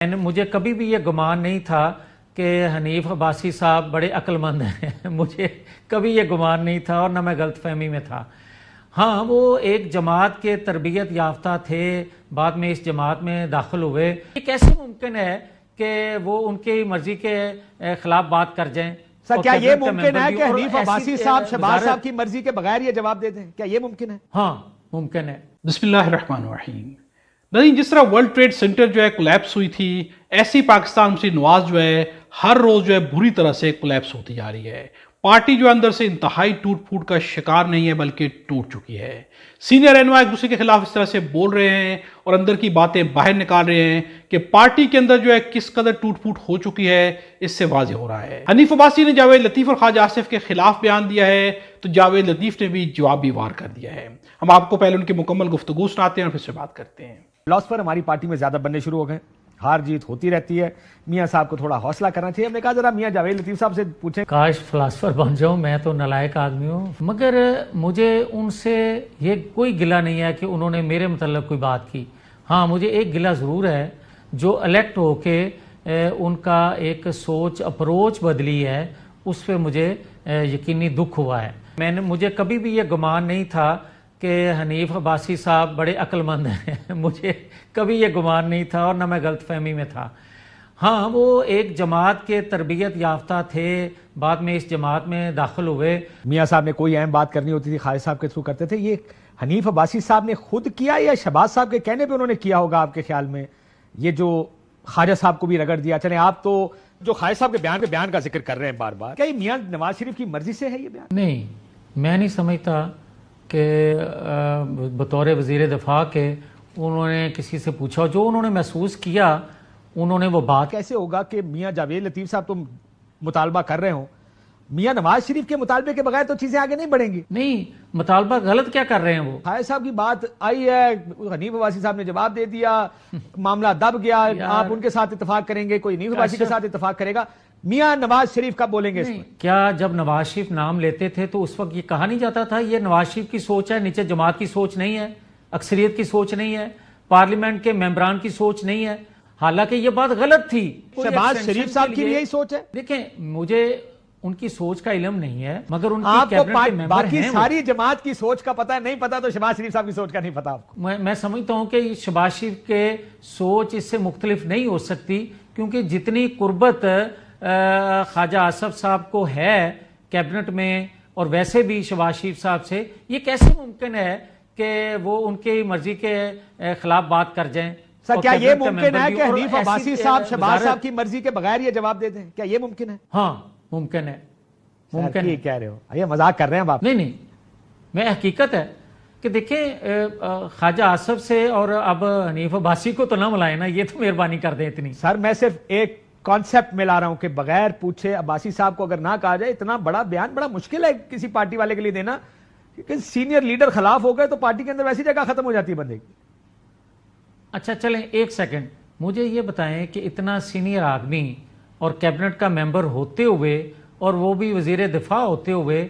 مجھے کبھی بھی یہ گمان نہیں تھا کہ حنیف عباسی صاحب بڑے عقل مند ہیں مجھے کبھی یہ گمان نہیں تھا اور نہ میں غلط فہمی میں تھا۔ ہاں، وہ ایک جماعت کے تربیت یافتہ تھے، بعد میں اس جماعت میں داخل ہوئے۔ یہ کیسے ممکن ہے کہ وہ ان کی مرضی کے خلاف بات کر جائیں؟ سر کیا یہ ممکن ہے کہ حنیف عباسی صاحب شہباز صاحب کی مرضی کے بغیر یہ جواب دے دیں؟ کیا یہ ممکن ہے؟ ہاں ممکن ہے۔ بسم اللہ الرحمن الرحیم۔ نہیں، جس طرح ورلڈ ٹریڈ سینٹر جو ہے کولیپس ہوئی تھی، ایسی پاکستان مسلم نواز جو ہے ہر روز جو ہے بری طرح سے کولیپس ہوتی جا رہی ہے۔ پارٹی جو اندر سے انتہائی ٹوٹ پھوٹ کا شکار نہیں ہے بلکہ ٹوٹ چکی ہے۔ سینئر رہنما ایک دوسرے کے خلاف اس طرح سے بول رہے ہیں اور اندر کی باتیں باہر نکال رہے ہیں کہ پارٹی کے اندر جو ہے کس قدر ٹوٹ پھوٹ ہو چکی ہے، اس سے واضح ہو رہا ہے۔ حنیف عباسی نے جاوید لطیف اور خواجہ آصف کے خلاف بیان دیا ہے تو جاوید لطیف نے بھی جوابی وار کر دیا ہے۔ ہم آپ کو پہلے ان کی مکمل گفتگو سناتے ہیں اور پھر سے بات کرتے ہیں۔ فلاسفر ہماری پارٹی میں زیادہ بننے شروع ہو گئے، ہار جیت ہوتی رہتی ہے، میاں صاحب کو تھوڑا حوصلہ کرنا چاہیے۔ ہم نے کہا ذرا میاں جاوید لطیف صاحب سے پوچھیں۔ کاش فلاسفر بن جاؤں، میں تو نالائق آدمی ہوں، مگر مجھے ان سے یہ کوئی گلہ نہیں ہے کہ انہوں نے میرے متعلق کوئی بات کی۔ ہاں، مجھے ایک گلہ ضرور ہے، جو الیکٹ ہو کے ان کا ایک سوچ اپروچ بدلی ہے، اس پہ مجھے یقینی دکھ ہوا ہے۔ مجھے کبھی بھی یہ گمان نہیں تھا کہ حنیف عباسی صاحب بڑے عقل مند ہیں مجھے کبھی یہ گمان نہیں تھا اور نہ میں غلط فہمی میں تھا۔ ہاں، وہ ایک جماعت کے تربیت یافتہ تھے، بعد میں اس جماعت میں داخل ہوئے۔ میاں صاحب نے کوئی اہم بات کرنی ہوتی تھی خالد صاحب کے تھرو کرتے تھے۔ یہ حنیف عباسی صاحب نے خود کیا یا شہباز صاحب کے کہنے پہ انہوں نے کیا ہوگا آپ کے خیال میں؟ یہ جو خواجہ صاحب کو بھی رگڑ دیا، چلیں آپ تو جو خالد صاحب کے بیان کا ذکر کر رہے ہیں بار بار، کیا یہ میاں نواز شریف کی مرضی سے ہے یہ بیان؟ نہیں، میں نہیں سمجھتا کہ بطور وزیر دفاع کے انہوں نے کسی سے پوچھا، جو انہوں نے محسوس کیا انہوں نے وہ بات۔ کیسے ہوگا کہ میاں جاوید لطیف صاحب تو مطالبہ کر رہے ہوں، میاں نواز شریف کے مطالبے کے بغیر تو چیزیں آگے نہیں بڑھیں گی؟ نہیں، مطالبہ غلط کیا کر رہے ہیں وہ؟ خالد صاحب کی بات آئی ہے، حنیف عباسی صاحب نے جواب دے دیا، معاملہ دب گیا، آپ ان کے ساتھ اتفاق کریں گے، کوئی حنیف عباسی کے ساتھ اتفاق کرے گا، میاں نواز شریف کا بولیں گے اس میں؟ کیا جب نواز شریف نام لیتے تھے تو اس وقت یہ کہا نہیں جاتا تھا یہ نواز شریف کی سوچ ہے، نیچے جماعت کی سوچ نہیں ہے، اکثریت کی سوچ نہیں ہے، پارلیمنٹ کے ممبران کی سوچ نہیں ہے؟ حالانکہ یہ بات غلط تھی۔ شہباز شریف صاحب کی بھی یہی سوچ ہے؟ دیکھیں، مجھے ان کی سوچ کا علم نہیں ہے، مگر ان آپ کی کو کیبنٹ کے ممبر باقی ہیں۔ ساری جماعت کی سوچ کا پتہ ہے، نہیں پتا تو شہباز شریف صاحب کی سوچ کا نہیں پتا آپ کو؟ میں سمجھتا ہوں کہ شہباز شریف کے سوچ اس سے مختلف نہیں ہو سکتی، کیونکہ جتنی قربت خواجہ آصف صاحب کو ہے کیبنٹ میں اور ویسے بھی شہباز شریف صاحب سے، یہ کیسے ممکن ہے کہ وہ ان کی مرضی کے خلاف بات کر جائیں؟ سر کیا یہ ممکن ہے کہ حنیف عباسی صاحب شہباز صاحب کی مرضی کے بغیر یہ جواب دے دیں؟ کیا یہ ممکن ہے؟ ہاں ممکن ہے، ممکن ہے۔ یہ کہہ رہے ہو، یہ مذاق کر رہے ہیں آپ؟ نہیں، میں حقیقت ہے کہ دیکھیں خواجہ آصف سے اور اب حنیف عباسی کو تو نہ ملائیں نا، یہ تو مہربانی کر دیں اتنی۔ سر میں صرف ایک کانسیپٹ میں لا رہا ہوں کہ بغیر پوچھے عباسی صاحب کو اگر نہ کہا جائے، اتنا بڑا بیان بڑا مشکل ہے کسی پارٹی والے کے لیے دینا، کیونکہ سینئر لیڈر خلاف ہو گئے تو پارٹی کے اندر ویسی جگہ ختم ہو جاتی ہے بندے کی۔ اچھا چلیں ایک سیکنڈ، مجھے یہ بتائیں کہ اتنا سینئر آدمی اور کیبنٹ کا ممبر ہوتے ہوئے اور وہ بھی وزیر دفاع ہوتے ہوئے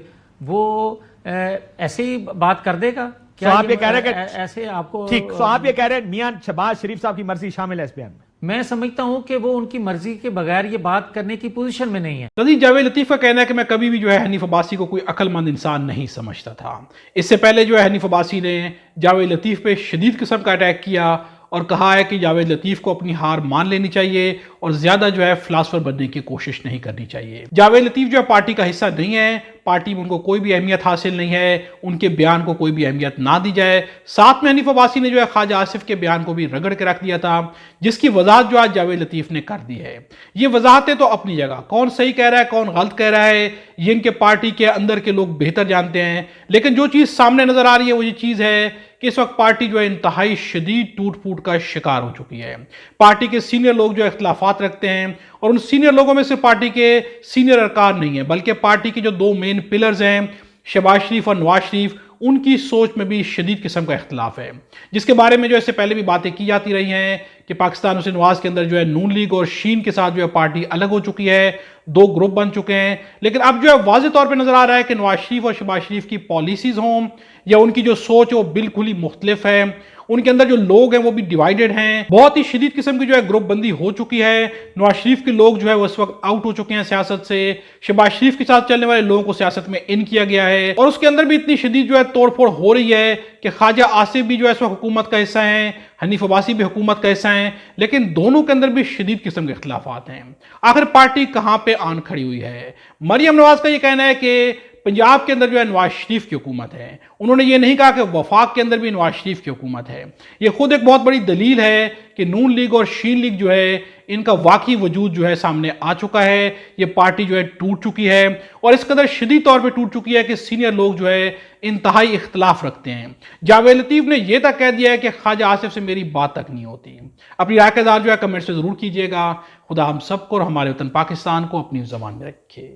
وہ ایسے ہی بات کر دے گا؟ کیا آپ یہ کہہ رہے ہیں کہ ایسے آپ کو ٹھیک، تو آپ یہ کہہ رہے ہیں میاں شہباز شریف صاحب کی مرضی شامل ہے اس بیان میں؟ میں سمجھتا ہوں کہ وہ ان کی مرضی کے بغیر یہ بات کرنے کی پوزیشن میں نہیں ہے۔ نظیر جاوید لطیف کا کہنا ہے کہ میں کبھی بھی جو ہے حنیف عباسی کو کوئی عقل مند انسان نہیں سمجھتا تھا۔ اس سے پہلے جو ہے حنیف عباسی نے جاوید لطیف پہ شدید قسم کا اٹیک کیا اور کہا ہے کہ جاوید لطیف کو اپنی ہار مان لینی چاہیے اور زیادہ جو ہے فلاسفر بننے کی کوشش نہیں کرنی چاہیے۔ جاوید لطیف جو ہے پارٹی کا حصہ نہیں ہے، پارٹی میں ان کو کوئی بھی اہمیت حاصل نہیں ہے، ان کے بیان کو کوئی بھی اہمیت نہ دی جائے۔ ساتھ میں حنیف عباسی نے جو ہے خواجہ آصف کے بیان کو بھی رگڑ کے رکھ دیا تھا، جس کی وضاحت جو آج جاوید لطیف نے کر دی ہے۔ یہ وضاحتیں تو اپنی جگہ، کون صحیح کہہ رہا ہے کون غلط کہہ رہا ہے یہ ان کے پارٹی کے اندر کے لوگ بہتر جانتے ہیں، لیکن جو چیز سامنے نظر آ رہی ہے وہ یہ چیز ہے کہ اس وقت پارٹی جو ہے انتہائی شدید ٹوٹ پھوٹ کا شکار ہو چکی ہے۔ پارٹی کے سینئر لوگ جو اختلافات رکھتے ہیں، اور ان سینئر لوگوں میں سے پارٹی کے سینئر ارکان نہیں ہیں، بلکہ پارٹی کے جو دو مین پلرز ہیں شہباز شریف اور نواز شریف، ان کی سوچ میں بھی شدید قسم کا اختلاف ہے، جس کے بارے میں جو اس سے پہلے بھی باتیں کی جاتی رہی ہیں کہ پاکستان حسین نواز کے اندر جو ہے نون لیگ اور شین کے ساتھ جو ہے پارٹی الگ ہو چکی ہے، دو گروپ بن چکے ہیں، لیکن اب جو ہے واضح طور پہ نظر آ رہا ہے کہ نواز شریف اور شہباز شریف کی پالیسیز ہوں یا ان کی جو سوچ ہے وہ بالکل ہی مختلف ہے، ان کے اندر جو لوگ ہیں وہ بھی ڈیوائیڈڈ ہیں، بہت ہی شدید قسم کی جو ہے گروپ بندی ہو چکی ہے۔ نواز شریف کے لوگ جو ہے وہ اس وقت آؤٹ ہو چکے ہیں سیاست سے، شہباز شریف کے ساتھ چلنے والے لوگوں کو سیاست میں ان کیا گیا ہے، اور اس کے اندر بھی اتنی شدید جو ہے توڑ پھوڑ ہو رہی ہے کہ خواجہ آصف بھی جو ہے اس وقت حکومت کا حصہ ہیں، حنیف عباسی بھی حکومت کا حصہ ہیں، لیکن دونوں کے اندر بھی شدید قسم کے اختلافات ہیں۔ آخر پارٹی کہاں پہ آن کھڑی ہوئی ہے؟ مریم نواز کا یہ کہنا ہے کہ پنجاب کے اندر جو ہے نواز شریف کی حکومت ہے، انہوں نے یہ نہیں کہا کہ وفاق کے اندر بھی نواز شریف کی حکومت ہے۔ یہ خود ایک بہت بڑی دلیل ہے کہ نون لیگ اور شین لیگ جو ہے ان کا واقعی وجود جو ہے سامنے آ چکا ہے، یہ پارٹی جو ہے ٹوٹ چکی ہے، اور اس قدر شدید طور پہ ٹوٹ چکی ہے کہ سینئر لوگ جو ہے انتہائی اختلاف رکھتے ہیں۔ جاوید لطیف نے یہ تک کہہ دیا ہے کہ خواجہ آصف سے میری بات تک نہیں ہوتی۔ اپنی رائے کا اظہار جو ہے کمنٹ سے ضرور کیجیے گا۔ خدا ہم سب کو اور ہمارے وطن پاکستان کو اپنی زبان میں رکھے۔